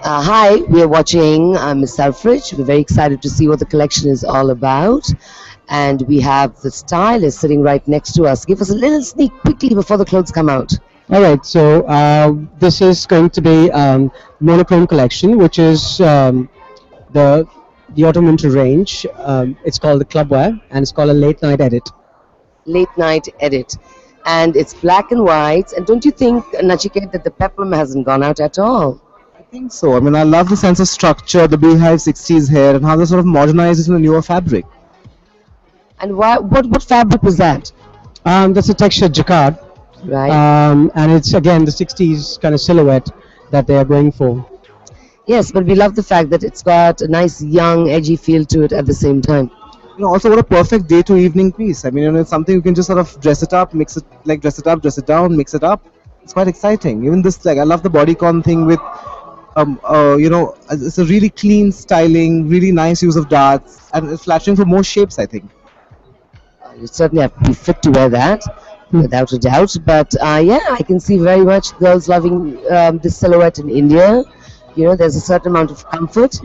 Hi, we are watching Miss Selfridge. We're very excited to see what the collection is all about. And we have the stylist sitting right next to us. Give us a little sneak quickly before the clothes come out. All right, so this is going to be monochrome collection, which is the the autumn winter range. It's called the clubwear, and it's called a late night edit. Late night edit. And it's black and white. And don't you think, Nachiket, that the peplum hasn't gone out at all? I think so. I mean, I love the sense of structure, the beehive 60s hair, and how they sort of modernize it in a newer fabric. And what fabric was that? That's a textured jacquard, Right? and it's again the 60s kind of silhouette that they are going for. Yes, but we love the fact that it's got a nice young, edgy feel to it at the same time. Also, what a perfect day to evening piece. I mean, it's something you can just sort of dress it up, mix it, like dress it up, dress it down, mix it up. It's quite exciting. Even this, like, I love the bodycon thing with, it's a really clean styling, really nice use of darts, and it's flattering for most shapes, I think. You certainly have to be fit to wear that, without a doubt. But yeah, I can see very much girls loving this silhouette in India. There's a certain amount of comfort.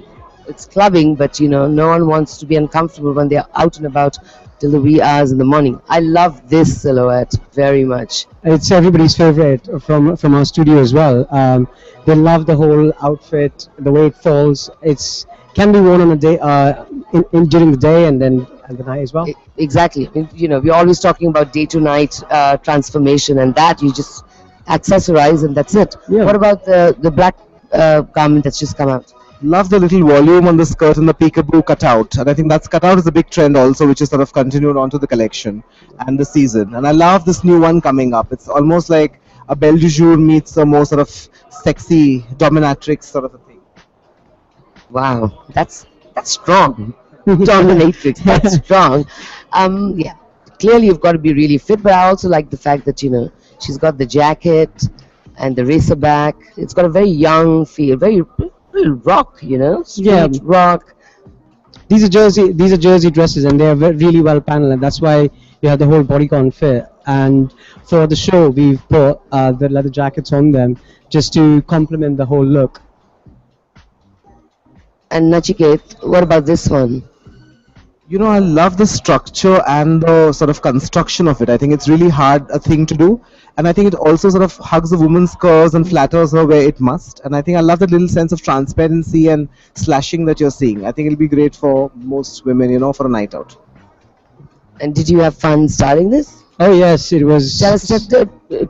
It's clubbing, but no one wants to be uncomfortable when they're out and about till the wee hours in the morning. I love this silhouette very much. It's everybody's favorite from our studio as well. They love the whole outfit, the way it falls. It's can be worn on a day during the day and then at the night as well. Exactly. I mean, we're always talking about day to night transformation, and that you just accessorize and that's it. Yeah. What about the black garment that's just come out? Love the little volume on the skirt and the peekaboo cutout, and I think that's cutout is a big trend also, which is sort of continued onto the collection and the season. And I love this new one coming up. It's almost like a belle du jour meets a more sort of sexy dominatrix sort of a thing. Wow, that's strong. Dominatrix, that's strong. Yeah, clearly you've got to be really fit, but I also like the fact that she's got the jacket and the racer back. It's got a very young feel, very rock, Yeah. street rock. These are jersey dresses, and they are really well paneled, and that's why you have the whole bodycon fit. And for the show, we've put the leather jackets on them just to complement the whole look. And Nachiket, what about this one? I love the structure and the sort of construction of it. I think it's really hard a thing to do, and I think it also sort of hugs the woman's curves and flatters her where it must. And I think I love that little sense of transparency and slashing that you're seeing. I think it'll be great for most women, for a night out. And did you have fun starting this? Oh yes, it was.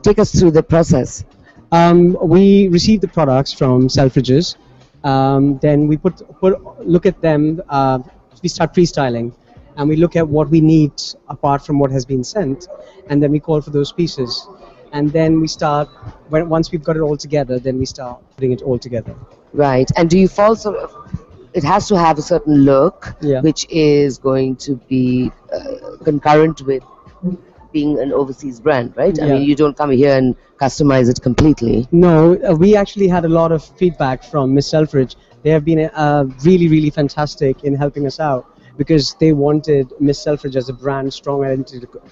Take us through the process. We received the products from Selfridges. Then we look at them. We start freestyling, and we look at what we need apart from what has been sent, and then we call for those pieces, and then we start. Once we've got it all together, then we start putting it all together. Right. And do you fall sort of, it has to have a certain look, Yeah. which is going to be concurrent with being an overseas brand, right? I Yeah. mean, you don't come here and customize it completely. No, we actually had a lot of feedback from Miss Selfridge. They have been really, really fantastic in helping us out because they wanted Miss Selfridge as a brand, strong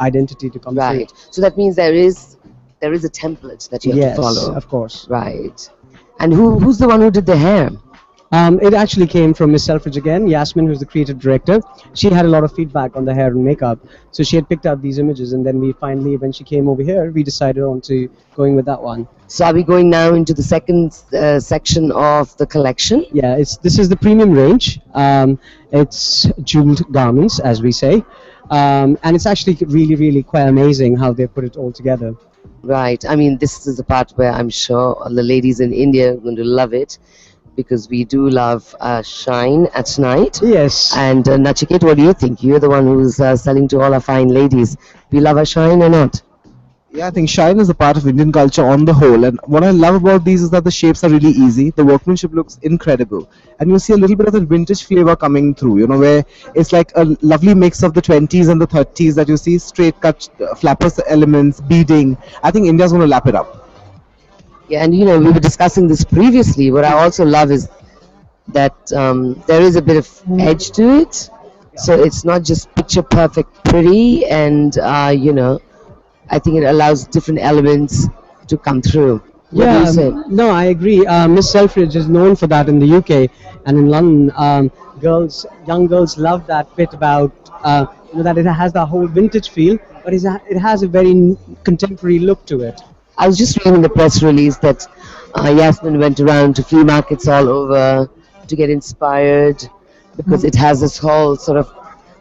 identity to come through. Right. So that means there is a template that you have Yes, to follow. of course. Right. And who's the one who did the hair? It actually came from Miss Selfridge again, Yasmin, who's the creative director. She had a lot of feedback on the hair and makeup, so she had picked out these images, and then we finally, when she came over here, we decided on to going with that one. So are we going now into the second section of the collection? Yeah, this is the premium range. It's jeweled garments, as we say, and it's actually really, really quite amazing how they put it all together. Right. I mean, this is the part where I'm sure all the ladies in India are going to love it, because we do love shine at night. Yes. And Nachiket, what do you think? You're the one who's selling to all our fine ladies. We love our shine or not? Yeah, I think shine is a part of Indian culture on the whole, and what I love about these is that the shapes are really easy, the workmanship looks incredible, and you see a little bit of the vintage flavor coming through, where it's like a lovely mix of the 20s and the 30s that you see, straight cut flappers elements, beading. I think India's going to lap it up. Yeah, and we were discussing this previously. What I also love is that there is a bit of edge to it. So it's not just picture perfect pretty and, I think it allows different elements to come through. What do you Yeah, say? no, I agree. Miss Selfridge is known for that in the UK and in London. Young girls love that bit about that it has the whole vintage feel, but it has a very contemporary look to it. I was just reading the press release that Yasmin went around to flea markets all over to get inspired because it has this whole sort of.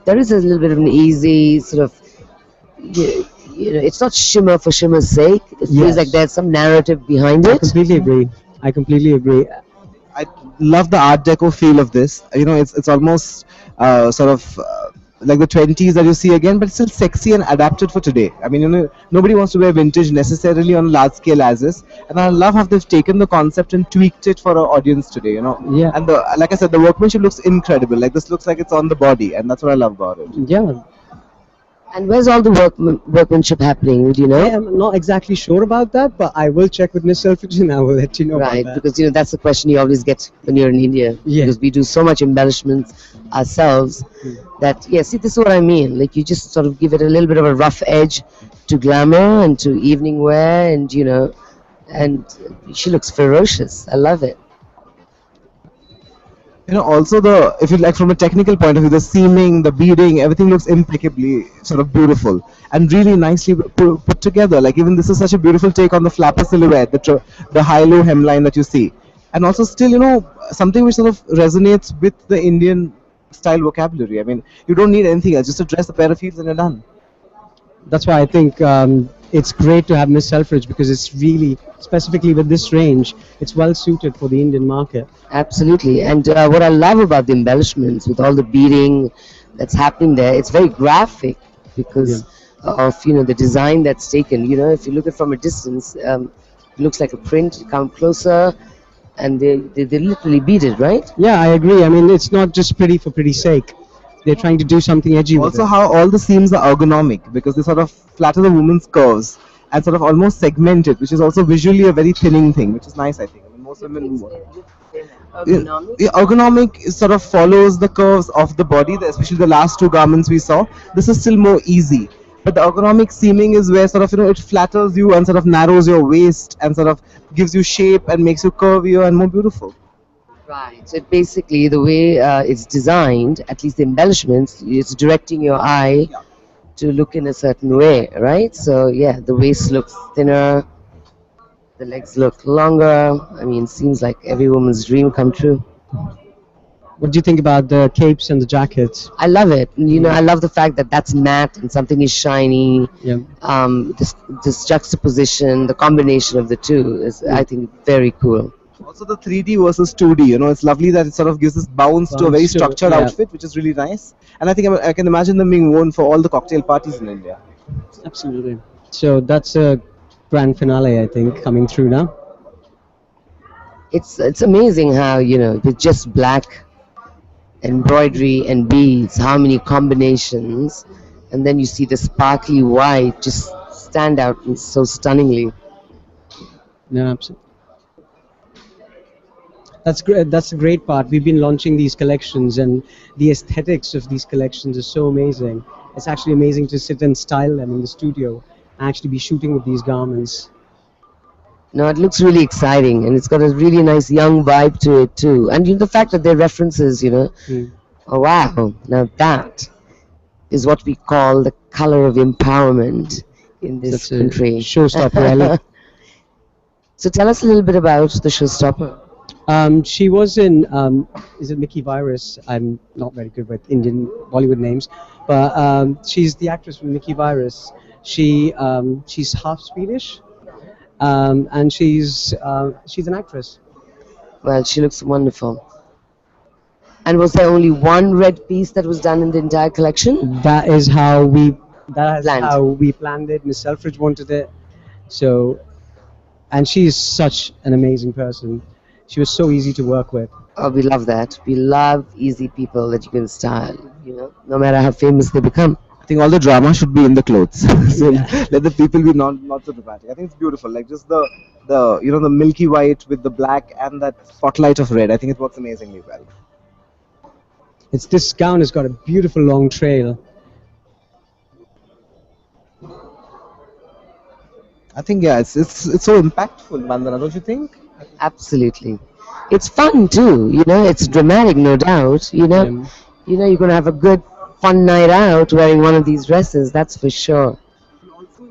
There is a little bit of an easy sort of. It's not shimmer for shimmer's sake. It feels like Yes, there's some narrative behind I it. completely agree. I completely agree. I love the Art Deco feel of this. It's almost like the 20s that you see again, but still sexy and adapted for today. I mean, nobody wants to wear vintage necessarily on a large scale as is, and I love how they've taken the concept and tweaked it for our audience today. Yeah, And like I said, the workmanship looks incredible. Like this looks like it's on the body, and that's what I love about it. yeah. And where's all the workmanship happening? Do you I know? am not exactly sure about that, but I will check with Miss Selfridge and I will let you know about Right, that. because that's the question you always get when you're in India, Yeah. because we do so much embellishments ourselves that yeah. See, this is what I mean. Like you just sort of give it a little bit of a rough edge to glamour and to evening wear, and and she looks ferocious. I love it. Also the if you like from a technical point of view, the seaming, the beading, everything looks impeccably sort of beautiful and really nicely put together. Like even this is such a beautiful take on the flapper silhouette, the high-low hemline that you see, and also still something which sort of resonates with the Indian style vocabulary. I mean, you don't need anything else, just a dress, a pair of heels, and you're done. That's why I think it's great to have Miss Selfridge because it's really specifically with this range, it's well suited for the Indian market. Absolutely. And what I love about the embellishments with all the beading that's happening there, it's very graphic Yeah. because of the design that's taken. If you look at from a distance, it looks like a print. You come closer, and they literally beat it, right? Yeah, I agree. I mean, it's not just pretty for pretty sake. They're trying to do something edgy with Also, it. how all the seams are ergonomic because they sort of flatter the woman's curves and sort of almost segment it, which is also visually a very thinning thing, which is nice, I think. I mean, most women. Yeah, Ergonomic. yeah, ergonomic sort of follows the curves of the body, especially the last two garments we saw. This is still more easy. But the ergonomic seaming is where sort of it flatters you and sort of narrows your waist and sort of gives you shape and makes you curvier and more beautiful. Right. So basically, the way it's designed, at least the embellishments, it's directing your eye to look in a certain way, right? So yeah, the waist looks thinner, the legs look longer. I mean, seems like every woman's dream come true. What do you think about the capes and the jackets? I love it. I love the fact that that's matte and something is shiny. Yeah. This juxtaposition, the combination of the two is, I think, very cool. Also, the 3D versus 2D, it's lovely that it sort of gives this bounce to a very Bounce to structured yeah, outfit, which is really nice. And I think I can imagine them being worn for all the cocktail parties in India. absolutely. So that's a grand finale, I think, coming through now. It's amazing how with just black embroidery and beads, how many combinations, and then you see the sparkly white just stand out so stunningly. Yeah, absolutely. That's great. That's the great part. We've been launching these collections, and the aesthetics of these collections is so amazing. It's actually amazing to sit and style them in the studio and actually be shooting with these garments. No, it looks really exciting, and it's got a really nice young vibe to it too. And the fact that they're references, Mm. oh wow, now that is what we call the color of empowerment in this That's a country. showstopper, Ellie. So tell us a little bit about the showstopper. She was in, is it Mickey Virus? I'm not very good with Indian Bollywood names, but she's the actress from Mickey Virus. She's half Swedish, and she's an actress. Well, she looks wonderful. And was there only one red piece that was done in the entire collection? That is how we Planned. planned it. Miss Selfridge wanted it, so and she is such an amazing person. She was so easy to work with. Oh, we love that. We love easy people that you can style, no matter how famous they become. I think all the drama should be in the clothes. So let the people be not so dramatic. I think it's beautiful. Like just the milky white with the black and that spotlight of red. I think it works amazingly well. It's this gown has got a beautiful long trail. I think yeah, it's so impactful, Bandana, don't you think? Absolutely. It's fun too, it's dramatic, no doubt. Yeah. You're gonna have a good fun night out wearing one of these dresses, that's for sure. And also,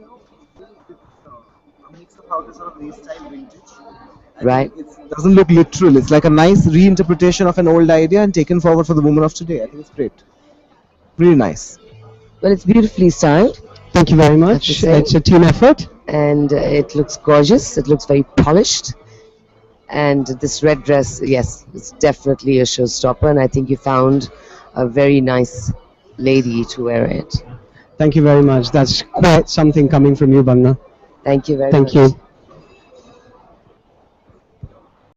it's a mix of how they sort of restyle vintage. I think Right? it doesn't look literal. It's like a nice reinterpretation of an old idea and taken forward for the woman of today. I think it's great. Really nice. Well, it's beautifully styled, Thank you very I have to much. say, It's a team effort. and it looks gorgeous. It looks very polished. And this red dress, yes, it's definitely a showstopper, and I think you found a very nice lady to wear it. Thank you very much. That's quite something coming from you, Bangna. Thank you very Thank much. you.